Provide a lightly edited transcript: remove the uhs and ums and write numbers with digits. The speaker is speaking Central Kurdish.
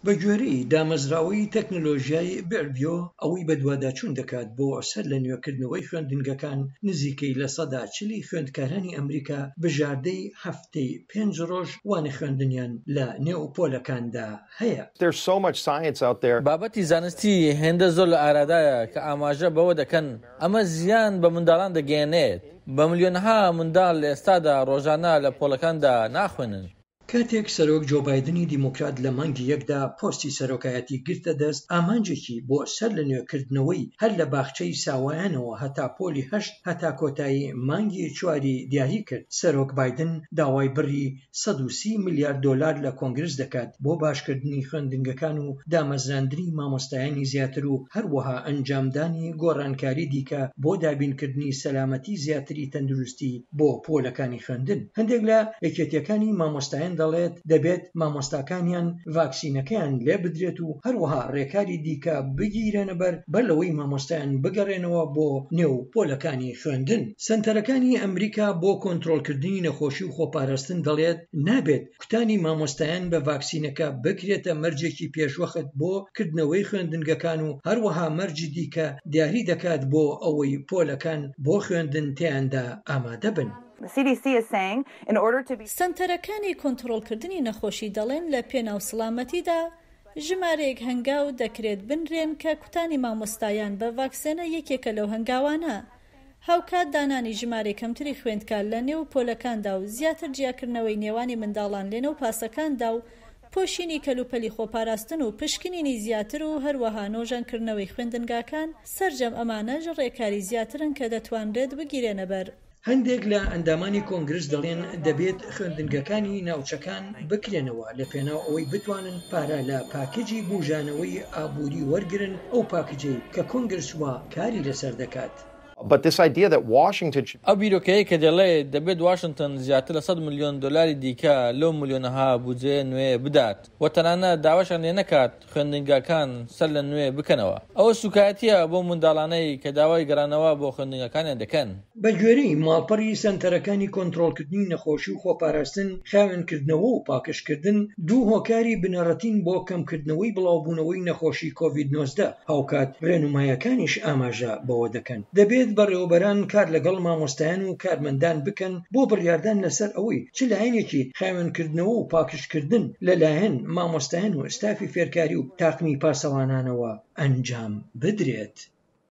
بە گوێرەی دامەزراوەی تەکنۆلۆژیای بێردیۆ ئەوەی بە دوواداچوون دەکات بۆ سەر لە نوێکردنەوەی خوێندنگەکان نزیکەی لە 40% خوێندکارانی ئەمریکا بژاردەی هەفتەی 5 ڕۆژ وانە خوێندنیان لە نێو پۆلەکاندا هەیە. بابەتی زانستی هێندە زۆر لە ئارادایە کە ئاماژە بەوە دەکەن ئەمە زیان بە منداڵان دەگەێنێت. بە ملیۆنها منداڵ لە ئێستادا ڕۆژانە لە پۆلەکاندا ناخوێنن. کاتێک سەرۆک جۆ بایدنی دیموکرات لە مانگی یەکدا پۆستی سەرۆکایەتی گرتە دەست ئامانجێکی بۆ سەر لە نوێکردنەوەی هەر لە باخچەی ساوایانەوە هەتا پۆلی 8 هەتا کۆتایی مانگی 4 دیاری کرد. سەرۆک بایدن داوای بڕی 130 میلیارد دۆلار لە کۆنگرس دەکات بۆ باشکردنی خوێندنگەکان و دامەزراندنی مامۆستایانی زیاتر و هەروەها ئەنجامدانی گۆڕانکاری دیکە بۆ دابینکردنی سەلامەتی زیاتری تەندروستی بۆ پۆلەکانی خوێندن. هەندێک لە یەکێتیەکانی مامۆستایان دەڵێت دەبێت مامۆستاکانیان ڤاکسینەکەیان لێ بدرێت و هەروەها ڕێکاری دیکە بگیرێنە بەر لەوەی مامۆستایان بگەڕێنەوە بۆ نێو پۆلەکانی خوێندن. سەنتەرەکانی ئەمریکا بۆ کۆنتڕۆڵکردنی نەخۆشی و خۆپاراستن دەڵێت نابێت کوتانی مامۆستایان بە ڤاکسینەکە بکرێتە مەرجێکی پێشوەخت بۆ کردنەوەی خوێندنگەکان و هەروەها مەرجی دیکە دیاری دەکات بۆ ئەوەی پۆلەکان بۆ خوێندن تیاندا ئامادە بن. سەنتەرەکانی کۆنتڕۆڵکردنی نەخۆشی دەڵێن لە پێناو سڵامەتیدا ژمارەیەک هەنگاو دەکرێت بنرێن کە کوتانی مامۆستایان بە ڤاکسینە یەکێکە لەو هەنگاوانە. هاوکات دانانی ژمارەی کەمتری خوێندکار لە نێو پۆلەکاندا و زیاتر جیاکردنەوەی نێوانی منداڵان لێنەو پاسەکاندا و پۆشینی کەلوپەلی خۆپاراستن و پشکنینی زیاتر و هەروەها نۆژەنکردنەوەی خوێندنگاکان سەرجەم ئەمانەش ڕێکاری زیاترن کە دەتوانرێت بگیرێنە بەر. هەندێک لە ئەندامانی کۆنگرس دەڵێن دەبێت خوێندنگەکانی ناوچەکان بکرێنەوە لە پێناو ئەوەی بتوانن پارە لە پاکێجی بوژانەوەی ئابووری وەرگرن ئەو پاکجەی کە کۆنگرس وا کاری لەسەر دەکات. ئەو بیرۆکەیە کە دەڵێت دەبێت واشنگتن زیاتر لە 100 میلیۆن دلاری دیکە لەو ملیۆنەها بودجێ نوێ بدات و تەنانەت داواشان لێ نەکات خوێندنگەکان سەر لە نوێ بکەنەوە. ئەوە سوکایەتیە بۆ منداڵانەی کە داوای گەڕانەوە بۆ خوێندنگەکانیان دەکەن. بە گوێرەی ماڵپەڕی سەنتەرەکانی کۆنتڕۆڵکردنی نەخۆشی و خۆپاراستن، خاوێنکردنەوە و پاکشکردن دوو هۆکاری بنەڕەتین بۆ کەمکردنەوەی بڵاوبوونەوەی نەخۆشی کۆڤید-19 هاوکات ڕێنمایەکانیش ئاماژە بەوە دەکەن. دەبێت بەڕێوەبەران کار لەگەڵ مامۆستایان و کارمەندان بکەن بۆ بڕیاردان لەسەر ئەوەی چ لایەنێکی خاوێنکردنەوە و پاکشکردن لەلایەن مامۆستایان و ئستافی فێرکاری و تاقمی پاسەوانانەوە ئەنجام بدرێت.